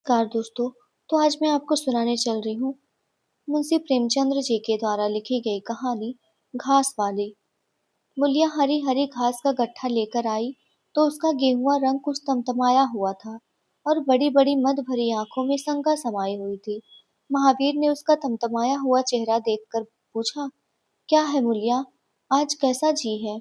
नमस्कार दोस्तों। तो आज मैं आपको सुनाने चल रही हूँ मुंशी प्रेमचंद्र जी के द्वारा लिखी गई कहानी घास वाली। मुलिया हरी हरी घास का गट्ठा लेकर आई तो उसका गेहुआ रंग कुछ तमतमाया हुआ था और बड़ी बड़ी मद भरी आंखों में शंका समाई हुई थी। महावीर ने उसका तमतमाया हुआ चेहरा देखकर पूछा, क्या है मुलिया, आज कैसा जी है?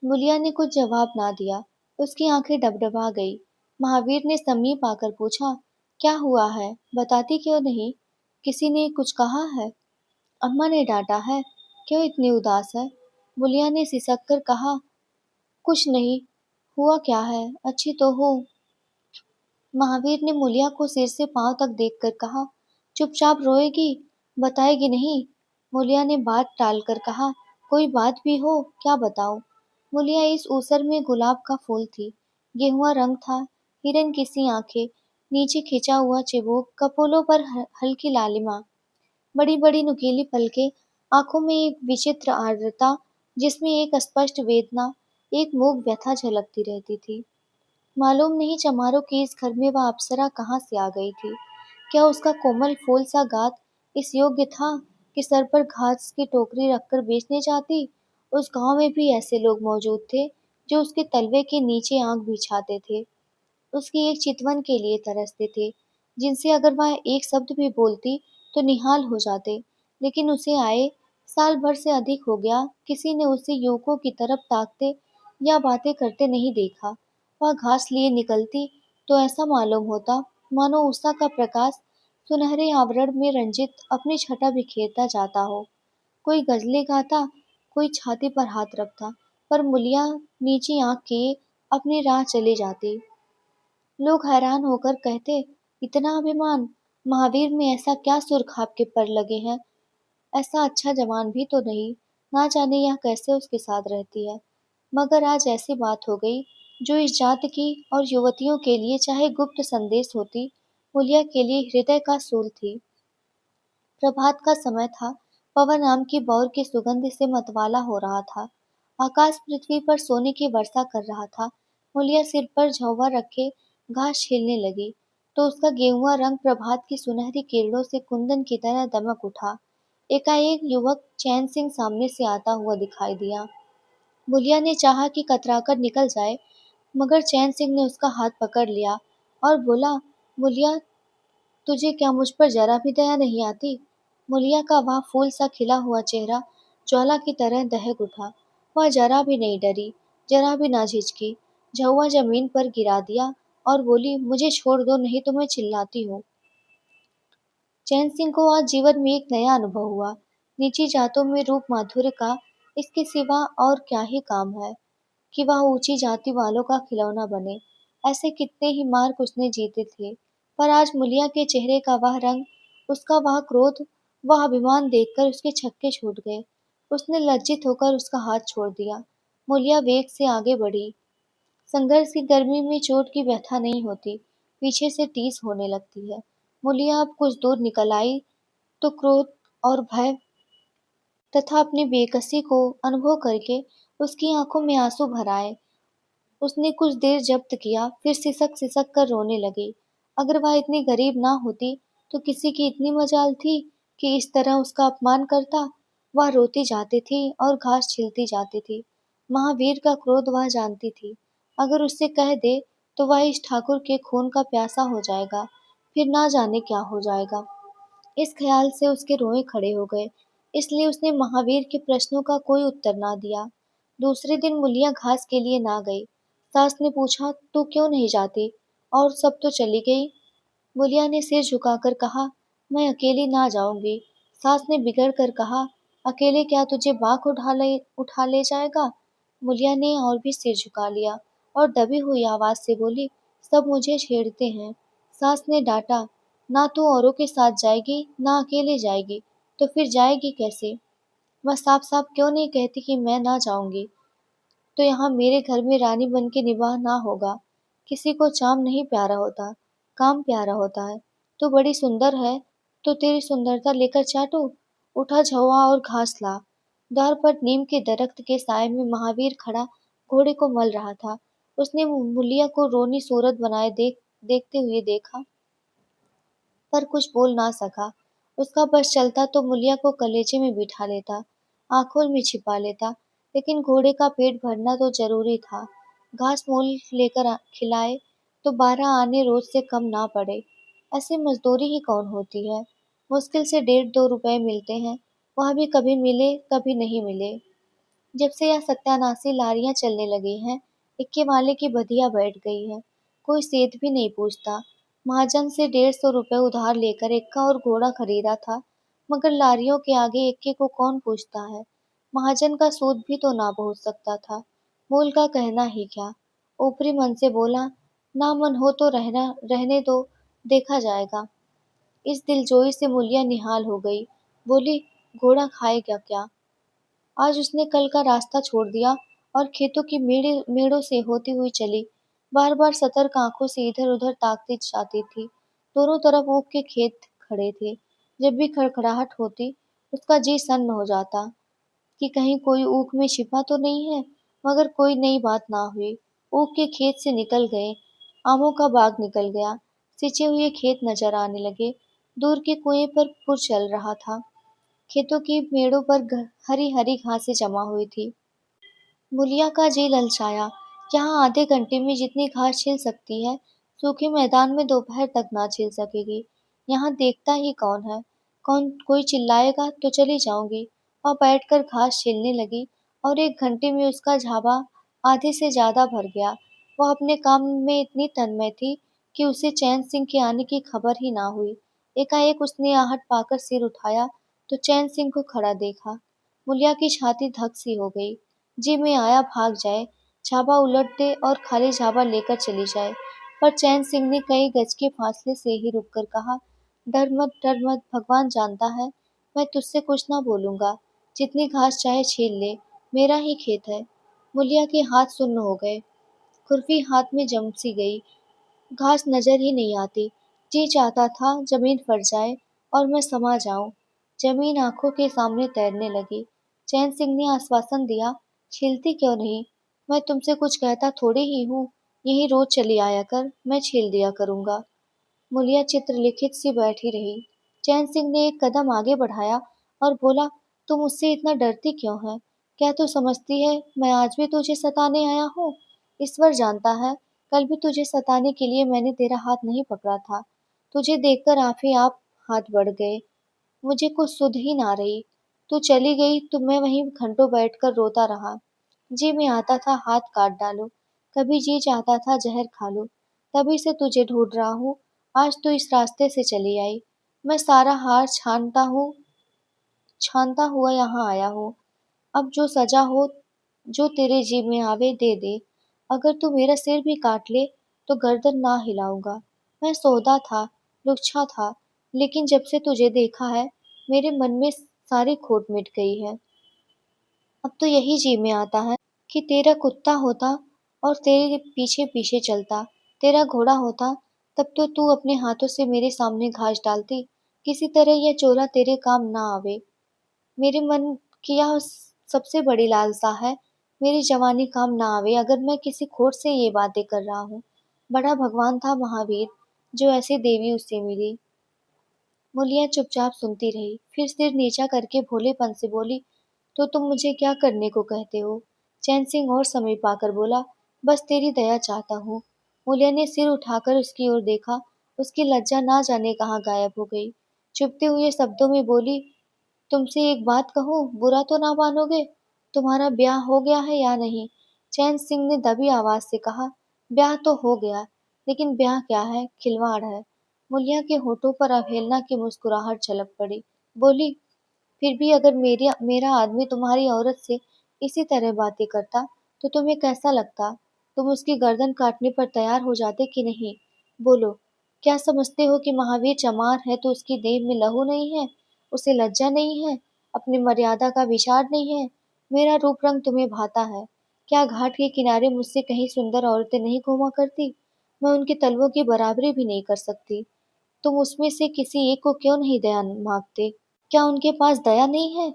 मुलिया ने कुछ जवाब ना दिया। उसकी आंखें डबडबा गई। महावीर ने समीप आकर पूछा, क्या हुआ है, बताती क्यों नहीं? किसी ने कुछ कहा है? अम्मा ने डांटा है? क्यों इतनी उदास है? मुलिया ने सिसक कर कहा, कुछ नहीं। हुआ क्या है, अच्छी तो हो? महावीर ने मुलिया को सिर से पांव तक देखकर कहा, चुपचाप रोएगी, बताएगी नहीं? मुलिया ने बात टालकर कहा, कोई बात भी हो, क्या बताऊं? मुलिया इस ऊसर में गुलाब का फूल थी, गेहुआ रंग था, हिरन की सी आंखें, नीचे खिंचा हुआ चिबूक, कपोलों पर हल्की लालिमा, बड़ी बड़ी नुकीली पलकें, आंखों में एक विचित्र आर्द्रता जिसमें एक स्पष्ट वेदना, एक मूक व्यथा झलकती रहती थी। मालूम नहीं चमारों के इस घर में वह अप्सरा कहाँ से आ गई थी। क्या उसका कोमल फूल सा गात इस योग्य था कि सर पर घास की टोकरी रखकर बेचने जाती? उस गांव में भी ऐसे लोग मौजूद थे जो उसके तलवे के नीचे आंख बिछाते थे, उसकी एक चितवन के लिए तरसते थे, जिनसे अगर वह एक शब्द भी बोलती तो निहाल हो जाते। लेकिन उसे आए साल भर से अधिक हो गया, किसी ने उसे युवकों की तरफ ताकते या बातें करते नहीं देखा। वह घास लिए निकलती तो ऐसा मालूम होता मानो उषा का प्रकाश सुनहरे आवरण में रंजित अपनी छटा बिखेरता जाता हो। कोई गजलें गाता, कोई छाती पर हाथ रखता, पर मुलिया नीची आंख किए अपनी राह चली जाती। लोग हैरान होकर कहते, इतना अभिमान, महावीर में ऐसा क्या सुर्ख आपके पर लगे हैं? ऐसा अच्छा जवान भी तो नहीं, ना जाने यह कैसे उसके साथ रहती है। मगर आज ऐसी बात हो गई जो इस जात की और युवतियों के लिए चाहे गुप्त संदेश होती, मुलिया के लिए हृदय का सूल थी। प्रभात का समय था, पवन आम की बौर की सुगंध से मतवाला हो रहा था। आकाश पृथ्वी पर सोने की वर्षा कर रहा था। मुलिया सिर पर झौवा रखे घास छीलने लगी तो उसका गेहुआ रंग प्रभात की सुनहरी किरणों से कुंदन की तरह दमक उठा। एकाएक युवक चैन सिंह सामने से आता हुआ दिखाई दिया। मुलिया ने चाहा कि कतराकर निकल जाए, मगर चैन सिंह ने उसका हाथ पकड़ लिया और बोला, मुलिया, तुझे क्या मुझ पर जरा भी दया नहीं आती? मुलिया का वह फूल सा खिला हुआ चेहरा ज्वाला की तरह दहक उठा। वह जरा भी नहीं डरी, जरा भी ना झिझकी। झौवा जमीन पर गिरा दिया और बोली, मुझे छोड़ दो, नहीं तो मैं चिल्लाती हूँ। चैन सिंह को आज जीवन में एक नया अनुभव हुआ। नीची जातों में रूप माधुर्य का इसके सिवा और क्या ही काम है कि वह ऊंची जाति वालों का खिलौना बने। ऐसे कितने ही मार्ग उसने जीते थे, पर आज मुलिया के चेहरे का वह रंग, उसका वह क्रोध, वह अभिमान देखकर उसके छक्के छूट गए। उसने लज्जित होकर उसका हाथ छोड़ दिया। मुलिया वेग से आगे बढ़ी। संघर्ष की गर्मी में चोट की व्यथा नहीं होती, पीछे से टीस होने लगती है। मुलिया अब कुछ दूर निकल आई तो क्रोध और भय तथा अपनी बेकसी को अनुभव करके उसकी आंखों में आंसू भर आए। उसने कुछ देर जब्त किया, फिर सिसक सिसक कर रोने लगी। अगर वह इतनी गरीब ना होती तो किसी की इतनी मजाल थी कि इस तरह उसका अपमान करता। वह रोती जाती थी और घास छीलती जाती थी। महावीर का क्रोध वह जानती थी। अगर उससे कह दे तो वह इस ठाकुर के खून का प्यासा हो जाएगा, फिर ना जाने क्या हो जाएगा। इस ख्याल से उसके रोए खड़े हो गए, इसलिए उसने महावीर के प्रश्नों का कोई उत्तर ना दिया। दूसरे दिन मुलिया घास के लिए ना गई। सास ने पूछा, तू क्यों नहीं जाती? और सब तो चली गई। मुलिया ने सिर झुकाकर कहा, मैं अकेली ना जाऊंगी। सास ने बिगड़ कर कहा, अकेले क्या तुझे बाघ उठा ले जाएगा? मुलिया ने और भी सिर झुका लिया और दबी हुई आवाज से बोली, सब मुझे छेड़ते हैं। सास ने डांटा, ना तू औरों के साथ जाएगी ना अकेले जाएगी, तो फिर जाएगी कैसे? वह साफ साफ क्यों नहीं कहती कि मैं ना जाऊंगी, तो यहाँ मेरे घर में रानी बन के निवाह ना होगा। किसी को चाम नहीं प्यारा होता, काम प्यारा होता है। तू बड़ी सुंदर है, तो तेरी सुंदरता लेकर चाटू। उठा झौवा और घास ला। द्वार पर नीम के दरख्त के साए में महावीर खड़ा घोड़े को मल रहा था। उसने मुलिया को रोनी सूरत बनाए देखते हुए देखा पर कुछ बोल ना सका। उसका बस चलता तो मुलिया को कलेजे में बिठा लेता, आंखों में छिपा लेता, लेकिन घोड़े का पेट भरना तो जरूरी था। घास मोल लेकर खिलाए तो 12 आने रोज से कम ना पड़े। ऐसी मजदूरी ही कौन होती है? मुश्किल से 1.5-2 रुपए मिलते हैं, वह भी कभी मिले कभी नहीं मिले। जब से यह सत्यानाशी लारियां चलने लगी हैं, इक्के वाले की बधिया बैठ गई है। कोई सेठ भी नहीं पूछता। महाजन से 150 रुपए उधार लेकर इक्का और घोड़ा खरीदा था, मगर लारियों के आगे इक्के को कौन पूछता है। महाजन का सूद भी तो ना पहुंच सकता था। मूल का कहना ही क्या। ऊपरी मन से बोला, ना मन हो तो रहने दो, देखा जाएगा। इस दिलजोई से मुलिया निहाल हो गई। बोली, घोड़ा खाएगा क्या? आज उसने कल का रास्ता छोड़ दिया और खेतों की मेड़ों से होती हुई चली। बार बार सतर्क आंखों से इधर उधर ताकती जाती थी। दोनों तरफ ऊख के खेत खड़े थे। जब भी खड़खड़ाहट होती, उसका जी सन्न हो जाता कि कहीं कोई ऊख में छिपा तो नहीं है। मगर कोई नई बात ना हुई। ऊख के खेत से निकल गए, आमों का बाग निकल गया, सिंचे हुए खेत नजर आने लगे। दूर के कुएं पर पुर चल रहा था। खेतों की मेड़ों पर हरी हरी घासें जमा हुई थी। मुलिया का जी ललचाया। यहाँ आधे घंटे में जितनी घास छिल सकती है, सूखे मैदान में दोपहर तक ना छिल सकेगी। यहाँ देखता ही कौन है? कौन कोई चिल्लाएगा तो चली जाऊंगी। और बैठकर घास छिलने लगी और 1 घंटे में उसका झाबा आधे से ज्यादा भर गया। वह अपने काम में इतनी तन्मय थी कि उसे चैन सिंह के आने की खबर ही ना हुई। एकाएक उसने आहट पाकर सिर उठाया तो चैन सिंह को खड़ा देखा। मुलिया की छाती धक सी हो गई। जी में आया भाग जाए, झाबा उलट दे और खाली झाबा लेकर चली जाए। पर चैन सिंह ने कई गज के फासले से ही रुककर कहा, डर मत, भगवान जानता है, मैं तुझसे कुछ ना बोलूंगा। जितनी घास चाहे छील ले, मेरा ही खेत है। मुलिया के हाथ सुन्न हो गए, खुरपी हाथ में जम सी गई, घास नजर ही नहीं आती। जी चाहता था जमीन फट जाए और मैं समा जाऊं। जमीन आंखों के सामने तैरने लगी। चैन सिंह ने आश्वासन दिया, छीलती क्यों नहीं? मैं तुमसे कुछ कहता थोड़ी ही हूँ। यही रोज चली आया कर, मैं छील दिया करूंगा। मुलिया चित्रलिखित सी बैठी रही। चैन सिंह ने एक कदम आगे बढ़ाया और बोला, तुम मुझसे इतना डरती क्यों है? क्या तू समझती है मैं आज भी तुझे सताने आया हूँ? ईश्वर जानता है, कल भी तुझे सताने के लिए मैंने तेरा हाथ नहीं पकड़ा था। तुझे देखकर आप ही आप हाथ बढ़ गए। मुझे कुछ सुध ही ना रही। तू चली गई तो मैं वहीं घंटों बैठकर रोता रहा। जी में आता था हाथ काट डालूं, कभी जी चाहता था जहर खा लूं। तभी से तुझे ढूंढ रहा हूँ। आज तो इस रास्ते से चली आई। मैं सारा हार छानता हुआ यहाँ आया हूँ। अब जो सजा हो, जो तेरे जीव में आवे दे दे। अगर तू मेरा सिर भी काट ले तो गर्दन ना हिलाऊंगा। मैं सौदा था, लुच्छा था, लेकिन जब से तुझे देखा है, मेरे मन में सारी खोट मिट गई है। अब तो यही जी में आता है कि तेरा कुत्ता होता और तेरे पीछे पीछे चलता, तेरा घोड़ा होता, तब तो तू अपने हाथों से मेरे सामने घास डालती। किसी तरह यह चोला तेरे काम ना आवे। मेरे मन की यह सबसे बड़ी लालसा है, मेरी जवानी काम ना आवे अगर मैं किसी खोट से ये बातें कर रहा हूँ। बड़ा भगवान था महावीर, जो ऐसी देवी उससे मिली। मुलिया चुपचाप सुनती रही, फिर सिर नीचा करके भोलेपन से बोली, तो तुम मुझे क्या करने को कहते हो? चैन सिंह और समीप आकर बोला, बस तेरी दया चाहता हूँ। मुलिया ने सिर उठाकर उसकी ओर देखा, उसकी लज्जा ना जाने कहाँ गायब हो गई। चुभते हुए शब्दों में बोली, तुमसे एक बात कहूँ, बुरा तो ना मानोगे? तुम्हारा ब्याह हो गया है या नहीं? चैन सिंह ने दबी आवाज से कहा, ब्याह तो हो गया, लेकिन ब्याह क्या है, खिलवाड़ है। मुलिया के होठों पर अवहेलना की मुस्कुराहट झलक पड़ी। बोली, फिर भी अगर मेरा आदमी तुम्हारी औरत से इसी तरह बातें करता तो तुम्हें कैसा लगता? तुम उसकी गर्दन काटने पर तैयार हो जाते कि नहीं? बोलो, क्या समझते हो कि महावीर चमार है तो उसकी देह में लहू नहीं है? उसे लज्जा नहीं है? अपनी मर्यादा का विचार नहीं है? मेरा रूप रंग तुम्हें भाता है? क्या घाट के किनारे मुझसे कहीं सुंदर औरतें नहीं घूमा करती? मैं उनके तलवों की बराबरी भी नहीं कर सकती। तुम उसमें से किसी एक को क्यों नहीं दया मांगते? क्या उनके पास दया नहीं है?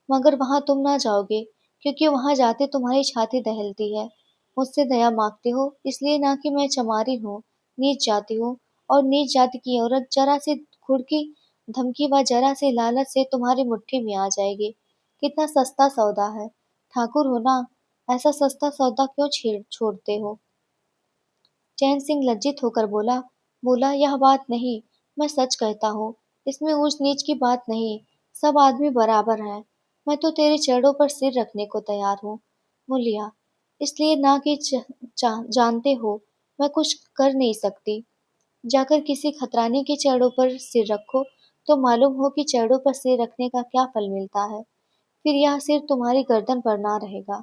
मगर वहां तुम ना जाओगे, क्योंकि वहां जाते तुम्हारी छाती दहलती है। मुझसे दया मांगते हो इसलिए ना कि मैं चमारी हूँ, नीच जाति हूँ, और नीच जाति की औरत जरा सी घुड़की धमकी व जरा से लालच से तुम्हारी मुट्ठी में आ जाएगी। कितना सस्ता सौदा है। ठाकुर हो ना, ऐसा सस्ता सौदा क्यों छेड़ छोड़ते हो? चैन सिंह लज्जित होकर बोला, बोला यह बात नहीं, मैं सच कहता हूँ, इसमें ऊंच नीच की बात नहीं, सब आदमी बराबर हैं। मैं तो तेरे चरणों पर सिर रखने को तैयार हूँ, मुलिया, इसलिए ना कि जानते हो मैं कुछ कर नहीं सकती। जाकर किसी खतरानी के चरणों पर सिर रखो, तो मालूम हो कि चरणों पर सिर रखने का क्या फल मिलता है। फिर यह सिर तुम्हारी गर्दन पर ना रहेगा।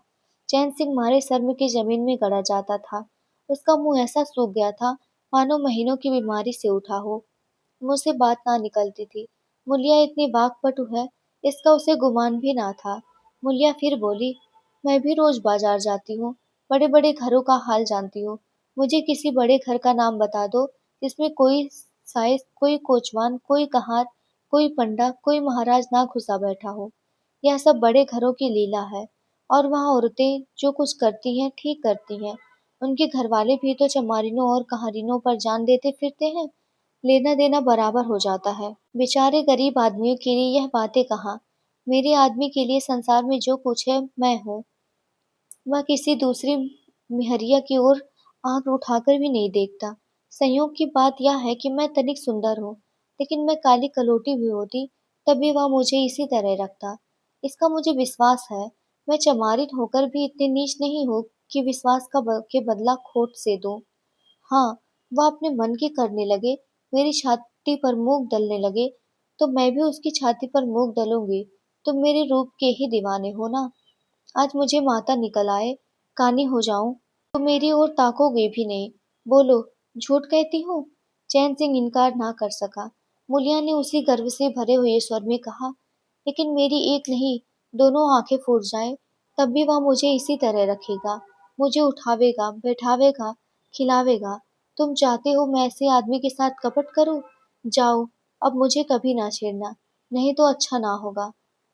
चैन सिंह मारे शर्म की जमीन में गड़ा जाता था। उसका मुंह ऐसा सूख गया था, मानो महीनों की बीमारी से उठा हो। मुंह से बात ना निकलती थी। मुलिया इतनी वाकपटु है, इसका उसे गुमान भी ना था। मुलिया फिर बोली, मैं भी रोज बाजार जाती हूँ, बड़े बड़े घरों का हाल जानती हूँ। मुझे किसी बड़े घर का नाम बता दो, जिसमें कोई साइस, कोई कोचवान, कोई कहार, कोई पंडा, कोई महाराज ना घुसा बैठा हो। यह सब बड़े घरों की लीला है, और वहाँ औरतें जो कुछ करती हैं ठीक करती हैं। उनके घरवाले भी तो चमारिनों और कहारिनों पर जान देते फिरते हैं। लेना देना बराबर हो जाता है। बेचारे गरीब आदमियों के लिए यह बातें कहाँ। मेरे आदमी के लिए संसार में जो कुछ है मैं हूँ। वह किसी दूसरी मेहरिया की ओर आंख उठाकर भी नहीं देखता। संयोग की बात यह है कि मैं तनिक सुंदर हूँ, लेकिन मैं काली कलौटी भी होती तब भी वह मुझे इसी तरह रखता। इसका मुझे विश्वास है। मैं चमारित होकर भी इतनी नीच नहीं हूँ कि विश्वास के बदला खोट से दूं। हाँ, वह अपने मन की करने लगे, मेरी छाती पर मूंग डलने लगे, तो मैं भी उसकी छाती पर मूंग डलूंगी। तुम मेरे रूप के ही दीवाने हो ना। आज मुझे माता निकल आए, कानी हो जाऊं तो मेरी ओर ताकोगे भी नहीं। बोलो, झूठ कहती हूँ? चैन सिंह इनकार ना कर सका। मुलिया ने उसी गर्व से भरे हुए स्वर में कहा, लेकिन मेरी एक नहीं, दोनों आंखें फूट जाएं, तब भी वह मुझे इसी तरह रखेगा। मुझे उठावेगा, बैठावेगा, खिलावेगा। तुम चाहते हो मैं ऐसे आदमी के साथ कपट करूं? जाओ, अब मुझे कभी ना छेड़ना, नहीं तो अच्छा ना होगा।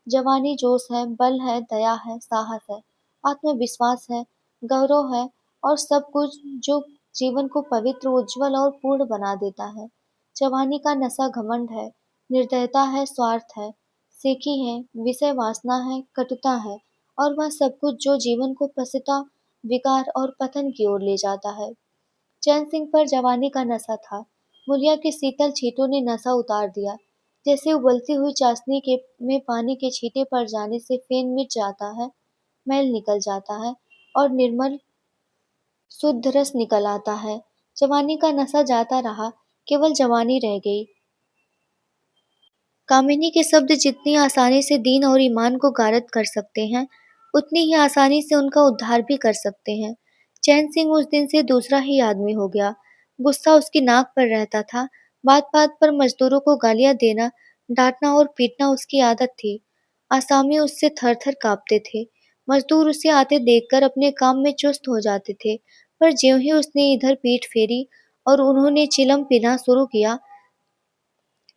जवानी जोश है, बल है, दया है, साहस है, आत्मविश्वास है, गौरव है, और सब कुछ जो जीवन को पवित्र, उज्जवल और पूर्ण बना देता है। जवानी का नशा घमंड है, निर्दयता है, स्वार्थ है, सेखी है, विषय वासना है, कटुता है, और वह सब कुछ जो जीवन को पतिता, विकार और पतन की ओर ले जाता है। चैन सिंह पर जवानी का नशा था। मुलिया के शीतल छींटों ने नशा उतार दिया। जैसे उबलती हुई चाशनी के में पानी के छींटे पड़ जाने से फेन मिट जाता है, मैल निकल जाता है, और निर्मल शुद्ध रस निकल आता है। जवानी का नशा जाता रहा, केवल जवानी रह गई। कामिनी के शब्द जितनी आसानी से दीन और ईमान को गारद कर सकते हैं, उतनी ही आसानी से उनका उद्धार भी कर सकते हैं। चैन सिंह उस दिन से दूसरा ही आदमी हो गया। गुस्सा उसकी नाक पर रहता था। बात बात पर मजदूरों को गालियां देना, डांटना और पीटना उसकी आदत थी। आसामी उससे थर थर कांपते थे। मजदूर उसे आते देखकर अपने काम में चुस्त हो जाते थे, पर ज्यों ही उसने इधर पीठ फेरी और उन्होंने चिलम पीना शुरू किया,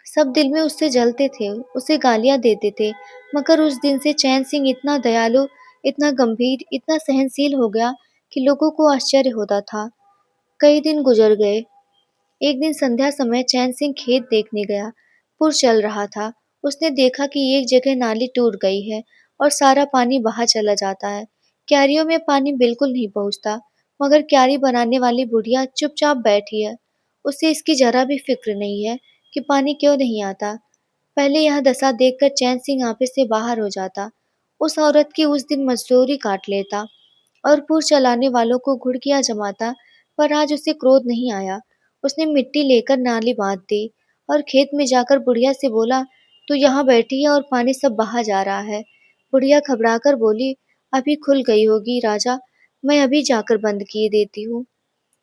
सब दिल में उससे जलते थे, उसे गालियां देते थे। मगर उस दिन से चैन सिंह इतना दयालु, इतना गंभीर, इतना सहनशील हो गया कि लोगों को आश्चर्य होता था। कई दिन गुजर गए। एक दिन संध्या समय चैन सिंह खेत देखने गया। पुर चल रहा था। उसने देखा कि एक जगह नाली टूट गई है और सारा पानी बहा चला जाता है। क्यारियों में पानी बिल्कुल नहीं पहुंचता, मगर क्यारी बनाने वाली बुढ़िया चुपचाप बैठी है। उसे इसकी जरा भी फिक्र नहीं है कि पानी क्यों नहीं आता। पहले यह दशा देखकर चैन सिंह आपे से बाहर हो जाता। उस औरत की उस दिन मजदूरी काट लेता और पुर चलाने वालों को घुड़कियां जमाता, पर आज उसे क्रोध नहीं आया। उसने मिट्टी लेकर नाली बांध दी और खेत में जाकर बुढ़िया से बोला, तू यहाँ बैठी है और पानी सब बहा जा रहा है। बुढ़िया घबराकर बोली, अभी खुल गई होगी राजा, मैं अभी जाकर बंद किए देती हूँ।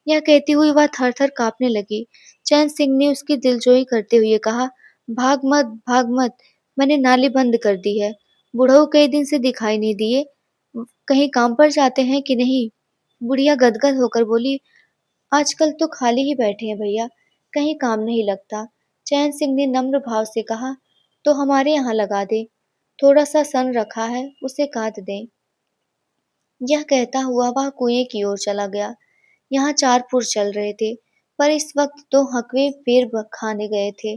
यह कहती हुई वह थर थर कांपने लगी। चैन सिंह ने उसकी दिलजोई करते हुए कहा, भाग मत, भाग मत, मैंने नाली बंद कर दी है। बुढ़ऊ कई दिन से दिखाई नहीं दिए, कहीं काम पर जाते हैं कि नहीं? बुढ़िया गदगद होकर बोली, आजकल तो खाली ही बैठे हैं भैया, कहीं काम नहीं लगता। चैन सिंह ने नम्र भाव से कहा, तो हमारे यहाँ लगा दे, थोड़ा सा सन रखा है, उसे काट दें। यह कहता हुआ वह कुएं की ओर चला गया। यहाँ 4 पुरुष चल रहे थे, पर इस वक्त 2 हकवे पेड़ खाने गए थे।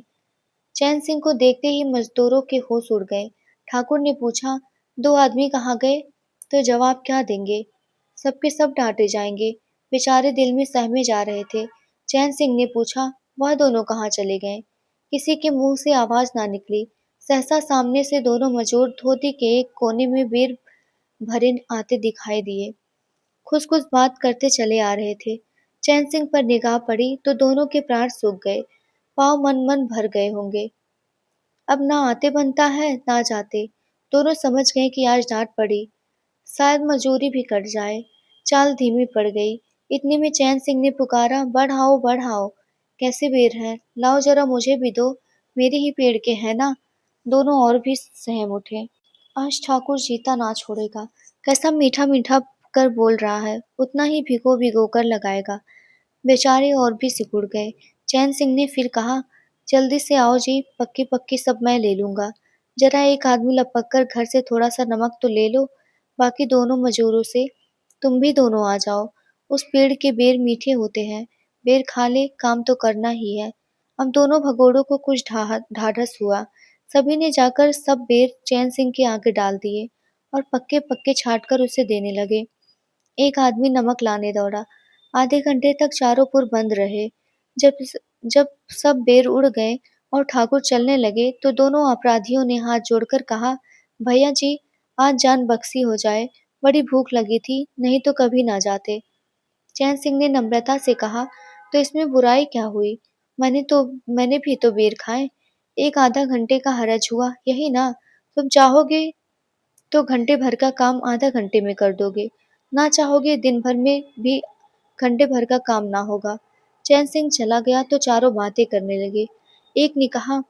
चैन सिंह को देखते ही मजदूरों के होश उड़ गए। ठाकुर ने पूछा, दो आदमी कहाँ गए? तो जवाब क्या देंगे? सबके सब डांटे जाएंगे। बेचारे दिल में सहमे जा रहे थे। चैन सिंह ने पूछा, वह दोनों कहाँ चले गए? किसी के मुंह से आवाज ना निकली। सहसा सामने से दोनों मजूर धोती के एक कोने में बेर भरे आते दिखाई दिए। खुस खुस बात करते चले आ रहे थे। चैन सिंह पर निगाह पड़ी तो दोनों के प्राण सूख गए। पाँव मन मन भर गए होंगे। अब ना आते बनता है ना जाते। दोनों समझ गए कि आज डांट पड़ी, शायद मजूरी भी कट जाए। चाल धीमी पड़ गई। इतने में चैन सिंह ने पुकारा, बढ़ाओ बढ़ाओ। कैसे बेर हैं, लाओ जरा मुझे भी दो। मेरे ही पेड़ के हैं ना। दोनों और भी सहम उठे। आज ठाकुर जीता ना छोड़ेगा। कैसा मीठा मीठा कर बोल रहा है, उतना ही भिगो भिगो कर लगाएगा। बेचारे और भी सिकुड़ गए। चैन सिंह ने फिर कहा, जल्दी से आओ जी, पक्की पक्की सब मैं ले लूंगा। जरा एक आदमी लपक कर घर से थोड़ा सा नमक तो ले लो। बाकी दोनों मजूरों से, तुम भी दोनों आ जाओ। उस पेड़ के बेर मीठे होते हैं। बेर खा ले, काम तो करना ही है। अब दोनों भगोड़ों को कुछ ढाढ़स हुआ। सभी ने जाकर सब बेर चैन सिंह के आगे डाल दिए और पक्के पक्के छाट कर उसे देने लगे। एक आदमी नमक लाने दौड़ा। आधे घंटे तक चारों पुर बंद रहे। जब जब सब बेर उड़ गए और ठाकुर चलने लगे तो दोनों अपराधियों ने हाथ जोड़कर कहा, भैया जी, आज जान बख्शी हो जाए। बड़ी भूख लगी थी, नहीं तो कभी ना जाते। चैन सिंह ने नम्रता से कहा, तो इसमें बुराई क्या हुई? मैंने भी तो बेर खाए। एक आधा घंटे का हरज हुआ, यही ना। तुम चाहोगे तो घंटे भर का काम आधा घंटे में कर दोगे। ना चाहोगे दिन भर में भी घंटे भर का काम ना होगा। चैन सिंह चला गया तो चारों बातें करने लगे। एक ने कहा,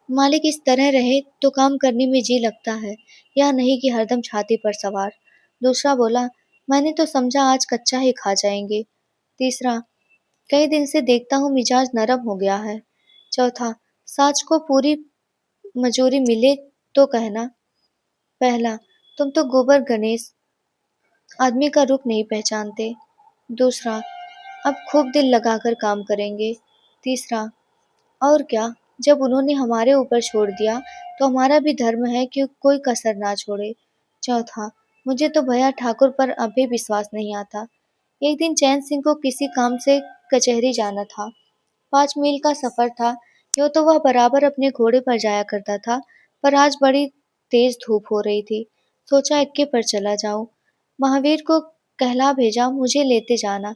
मालिक इस तरह रहे तो काम करने में जी लगता है, या नहीं कि हरदम छाती पर सवार। दूसरा बोला, मैंने तो समझा आज कच्चा ही खा जाएंगे। तीसरा, कई दिन से देखता हूँ मिजाज नरम हो गया है। चौथा, साज को पूरी मजूरी मिले तो कहना। पहला, तुम तो गोबर गणेश, आदमी का रुख नहीं पहचानते। दूसरा, अब खूब दिल लगाकर काम करेंगे। तीसरा, और क्या, जब उन्होंने हमारे ऊपर छोड़ दिया तो हमारा भी धर्म है कि कोई कसर ना छोड़े। चौथा, मुझे तो भैया ठाकुर पर अभी विश्वास नहीं आता। एक दिन चैन सिंह को किसी काम से कचहरी जाना था। 5 मील का सफर था। यूँ तो वह बराबर अपने घोड़े पर जाया करता था, पर आज बड़ी तेज धूप हो रही थी। सोचा इक्के पर चला जाऊं। महावीर को कहला भेजा, मुझे लेते जाना।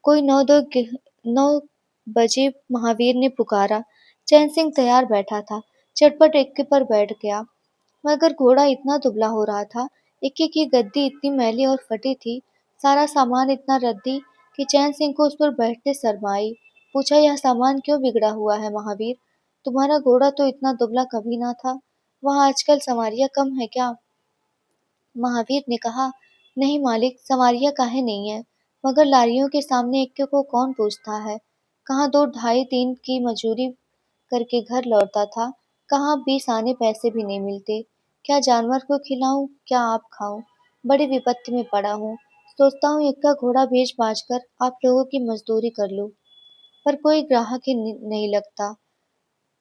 कोई 9 बजे महावीर ने पुकारा। चैन सिंह तैयार बैठा था। चटपट इक्के पर बैठ गया, मगर घोड़ा इतना दुबला हो रहा था। इक्के की गद्दी इतनी मैली और फटी थी, सारा सामान इतना रद्दी कि चैन सिंह को उस पर बैठते शर्म आई। पूछा, यह सामान क्यों बिगड़ा हुआ है महावीर? तुम्हारा घोड़ा तो इतना दुबला कभी ना था। वहाँ आजकल सवारियाँ कम है क्या? महावीर ने कहा, नहीं मालिक, सवारियाँ काहे नहीं है, मगर लारियों के सामने इक्के को कौन पूछता है। कहाँ 2 ढाई 3 की मजूरी करके घर लौटता था, कहाँ 20 आने पैसे भी नहीं मिलते। क्या जानवर को खिलाऊं, क्या आप खाऊं? बड़ी विपत्ति में पड़ा हूँ। सोचता हूँ इक्का घोड़ा बेच बाच कर आप लोगों की मजदूरी कर लूं, पर कोई ग्राहक ही नहीं लगता।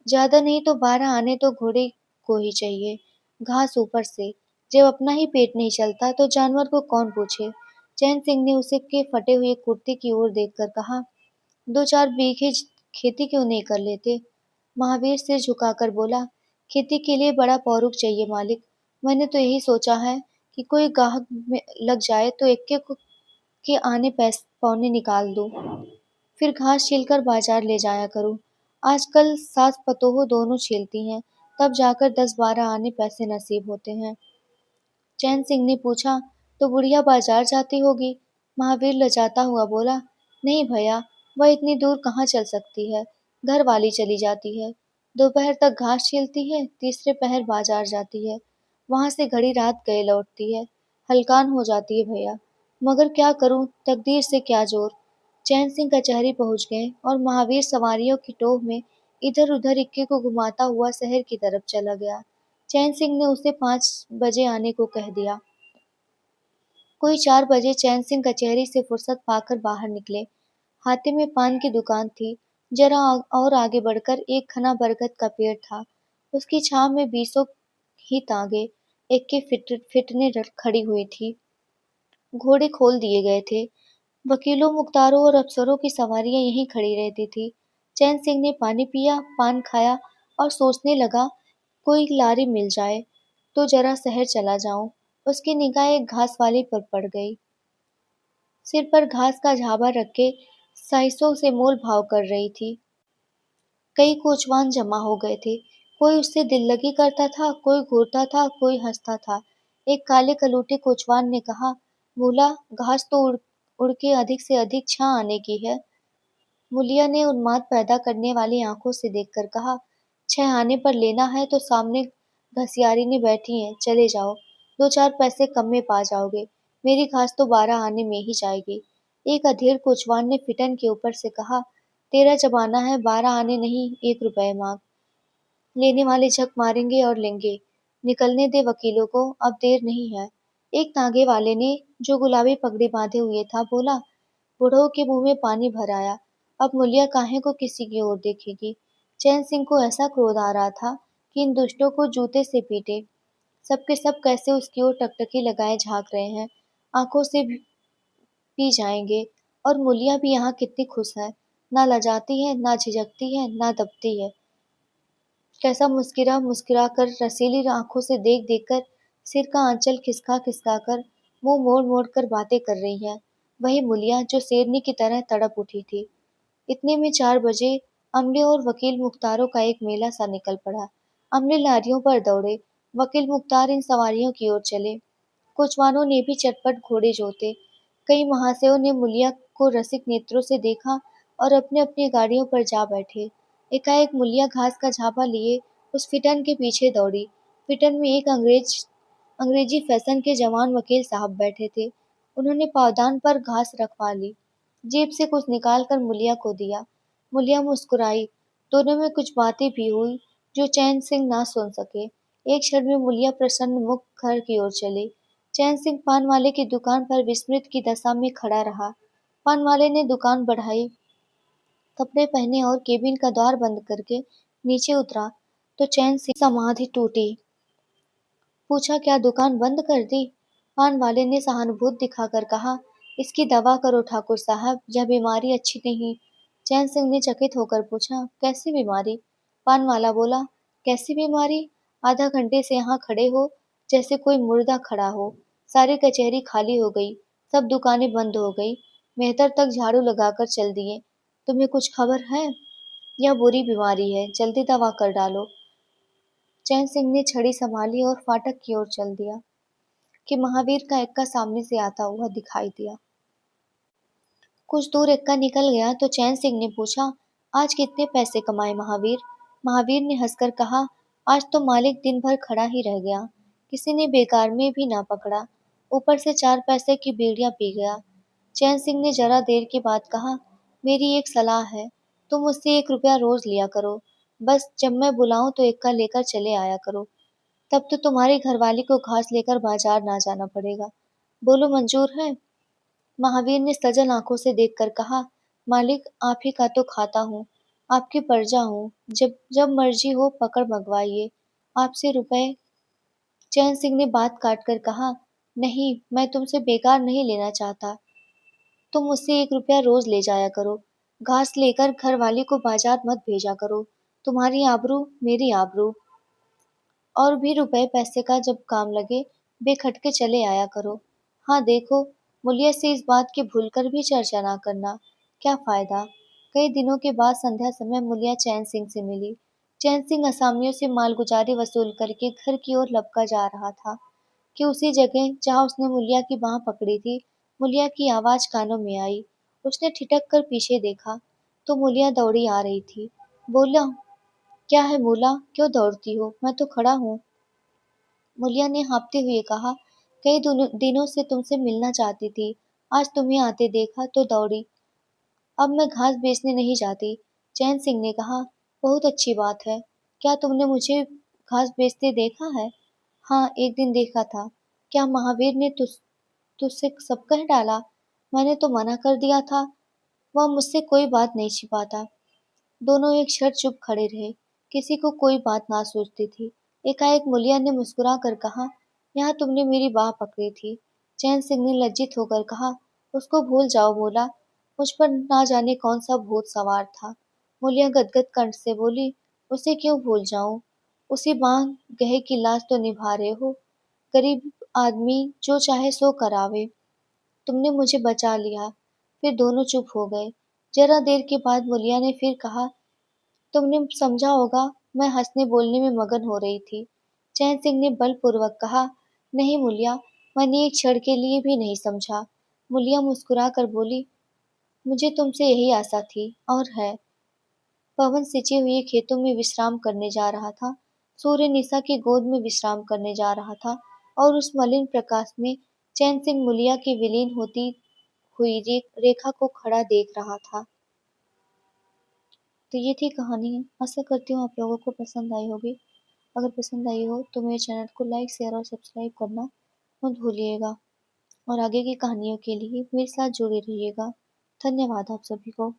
ज्यादा नहीं तो 12 आने तो घोड़े को ही चाहिए, घास ऊपर से। जब अपना ही पेट नहीं चलता तो जानवर को कौन पूछे। चैन सिंह ने उसे के फटे हुए कुर्ते की ओर देखकर कहा, 2 4 बीघे खेती क्यों नहीं कर लेते? महावीर सिर झुकाकर बोला, खेती के लिए बड़ा पौरुख चाहिए मालिक। मैंने तो यही सोचा है कि कोई गाहक में लग जाए तो के आने पैसे पौने निकाल दूं, फिर घास छीलकर बाजार ले जाया करूं। आजकल सास पतोह दोनों छीलती हैं, तब जाकर 10 12 आने पैसे नसीब होते हैं। चैन सिंह ने पूछा, तो बुढ़िया बाजार जाती होगी? महावीर लजाता हुआ बोला, नहीं भैया, वह इतनी दूर कहाँ चल सकती है। घर वाली चली जाती है। दोपहर तक घास छीलती है, तीसरे पहर बाजार जाती है। वहां से घड़ी रात गए लौटती है। हलकान हो जाती है भैया। मगर क्या करूं, तकदीर से क्या जोर। चैन सिंह कचहरी पहुंच गए और महावीर सवारियों की टोह में इधर उधर इक्के को घुमाता हुआ शहर की तरफ चला गया। चैन सिंह ने उसे 5 बजे आने को कह दिया। कोई 4 बजे चैन सिंह कचहरी से फुर्सत पाकर बाहर निकले। हाथे में पान की दुकान थी। और आगे बढ़कर एक घना बरगद का पेड़ था। उसकी छांव में बीसों ही तांगे एक के फिटने खड़ी हुई थी। घोड़े खोल दिए गए थे। वकीलों, मुख्तारों और अफसरों की सवारियां यहीं खड़ी रहती थी। चैन सिंह ने पानी पिया, पान खाया और सोचने लगा, कोई लारी मिल जाए तो जरा शहर चला जाऊं। उसकी निगाह एक घास वाले पर पड़ गई। सिर पर घास का झाबा रख के साइसों से मोल भाव कर रही थी। कई कोचवान जमा हो गए थे। कोई उससे दिल लगी करता था, कोई घूरता था, कोई हंसता था। एक काले कलूटे कोचवान ने कहा, मूला, घास तो उड़ के अधिक से अधिक छां आने की है। मुलिया ने उन्माद पैदा करने वाली आंखों से देखकर कहा, छह आने पर लेना है तो सामने घसियारी ने बैठी है, चले जाओ। दो चार पैसे कम में पा जाओगे। मेरी घास तो 12 आने में ही जाएगी। एक अधेड़ कोचवान ने फिटन के ऊपर से कहा, तेरा जमाना है, 12 आने नहीं, 1 रुपए मांग। लेने वाले झक मारेंगे और लेंगे। निकलने दे वकीलों को, अब देर नहीं है। एक तांगे वाले ने, जो गुलाबी पगड़ी बांधे हुए था, बोला। बूढ़ों के मुंह में पानी भर आया। अब मुलिया काहे को किसी की ओर देखेगी। चैन सिंह को ऐसा क्रोध आ रहा था कि इन दुष्टों को जूते से पीटे। सबके सब कैसे उसकी ओर टकटकी लगाए झांक रहे हैं। आंखों से पी जाएंगे। और मुलिया भी यहाँ कितनी खुश है। ना लजाती है, ना झिझकती है, ना दबती है। कैसा मुस्कुरा मुस्कुरा कर, रसीली आंखों से देख देख कर, सिर का आंचल खिसका खिसका कर, मुंह मोड़ मोड़ कर बातें कर रही है। वही मुलिया जो शेरनी की तरह तड़प उठी थी। इतने में 4 बजे अमले और वकील मुख्तारों का एक मेला सा निकल पड़ा। अमले लारियों पर दौड़े, वकील मुख्तार इन सवारियों की ओर चले। कोचवानों ने भी चटपट घोड़े जोते। कई महाशयों ने मुलिया को रसिक नेत्रों से देखा और अपने अपनी गाड़ियों पर जा बैठे। एकाएक मुलिया घास का झापा लिए उस फिटन के पीछे दौड़ी। फिटन में एक अंग्रेजी फैशन के जवान वकील साहब बैठे थे। उन्होंने पावदान पर घास रखवा ली। जेब से कुछ निकाल कर मुलिया को दिया। मुलिया मुस्कुराई। दोनों में कुछ बातें भी हुई जो चैन सिंह ना सुन सके। एक क्षण में मुलिया प्रसन्न मुख घर की ओर चली। चैन सिंह पान वाले की दुकान पर विस्मृत की दशा में खड़ा रहा। पान वाले ने दुकान बढ़ाई, कपड़े पहने और केबिन का द्वार बंद करके नीचे उतरा तो चैन सिंह समाधि टूटी। पूछा, क्या दुकान बंद कर दी? पान वाले ने सहानुभूति दिखाकर कहा, इसकी दवा करो ठाकुर साहब, यह बीमारी अच्छी नहीं। चैन सिंह ने चकित होकर पूछा, कैसी बीमारी? पान वाला बोला, कैसी बीमारी? आधा घंटे से यहाँ खड़े हो जैसे कोई मुर्दा खड़ा हो। सारी कचहरी खाली हो गई, सब दुकानें बंद हो गई, मेहतर तक झाड़ू लगाकर चल दिए। तुम्हें कुछ खबर है? यह बुरी बीमारी है, जल्दी दवा कर डालो। चैन सिंह ने छड़ी संभाली और फाटक की ओर चल दिया कि महावीर का एक्का सामने से आता हुआ दिखाई दिया। कुछ दूर एक्का निकल गया तो चैन सिंह ने पूछा, आज कितने पैसे कमाए महावीर? महावीर ने हंसकर कहा, आज तो मालिक दिन भर खड़ा ही रह गया, किसी ने बेकार में भी ना पकड़ा, ऊपर से 4 पैसे की बीड़ियां पी गया। चैन सिंह ने जरा देर के बाद कहा, मेरी एक सलाह है, तुम मुझसे 1 रुपया रोज लिया करो। बस जब मैं बुलाऊं तो एक्का लेकर चले आया करो। तब तो तुम्हारी घरवाली को घास लेकर बाजार ना जाना पड़ेगा। बोलो, मंजूर है? महावीर ने सजल आंखों से देखकर कहा, मालिक, आप ही का तो खाता हूँ, आपकी प्रजा हूँ, जब जब मर्जी हो पकड़ मंगवाइए, आपसे रुपए। चैन सिंह ने बात काट कर कहा, नहीं, मैं तुमसे बेकार नहीं लेना चाहता, तुम मुझसे 1 रुपया रोज ले जाया करो। घास लेकर घर वाली को बाजार मत भेजा करो, तुम्हारी आबरू मेरी आबरू। और भी रुपए पैसे का जब काम लगे, बेखटके चले आया करो। हाँ देखो, मुलिया से इस बात की भूलकर भी चर्चा ना करना, क्या फायदा। कई दिनों के बाद संध्या समय मुलिया चैन सिंह से मिली। चैन सिंह असामियों से मालगुजारी वसूल करके घर की ओर लपका जा रहा था कि उसी जगह जहाँ उसने मुलिया की बाह पकड़ी थी, मुलिया की आवाज कानों में आई। उसने ठिठक कर पीछे देखा तो मुलिया दौड़ी आ रही थी। बोला, क्या है मूला, क्यों दौड़ती हो, मैं तो खड़ा हूँ। मुलिया ने हाँफते हुए कहा, कई दिनों से तुमसे मिलना चाहती थी, आज तुम्हें आते देखा तो दौड़ी। अब मैं घास बेचने नहीं जाती। चैन सिंह ने कहा, बहुत अच्छी बात है, क्या तुमने मुझे घास बेचते देखा है? हाँ, एक दिन देखा था। क्या महावीर ने तुझसे सब कह डाला? मैंने तो मना कर दिया था, वह मुझसे कोई बात नहीं छिपाता। दोनों एक क्षण चुप खड़े रहे, किसी को कोई बात ना सूझती थी। एकाएक मुलिया ने मुस्कुरा कर कहा, यहाँ तुमने मेरी बाह पकड़ी थी। चैन सिंह ने लज्जित होकर कहा, उसको भूल जाओ मोला, मुझ पर ना जाने कौन सा भूत सवार था। मुलिया गदगद कंठ से बोली, उसे क्यों भूल जाऊं? उसी बांह गहे की लाज तो निभा रहे हो। गरीब आदमी जो चाहे सो करावे। तुमने मुझे बचा लिया। फिर दोनों चुप हो गए। जरा देर के बाद मुलिया ने फिर कहा, तुमने समझा होगा, मैं हंसने बोलने में मगन हो रही थी। चैन सिंह ने बलपूर्वक कहा, नहीं मुलिया, मैंने एक क्षण के लिए भी नहीं समझा। मुलिया मुस्कुरा कर बोली, मुझे तुमसे यही आशा थी और है। पवन सिंचे हुए खेतों में विश्राम करने जा रहा था। सूर्य निशा की गोद में विश्राम करने जा रहा था और उस मलिन प्रकाश में चैन सिंह मुलिया की विलीन होती हुई रेखा को खड़ा देख रहा था। तो ये थी कहानी। आशा करती हूँ आप लोगों को पसंद आई होगी। अगर पसंद आई हो तो मेरे चैनल को लाइक शेयर और सब्सक्राइब करना मत भूलिएगा और आगे की कहानियों के लिए मेरे साथ जुड़े रहिएगा। धन्यवाद आप सभी को।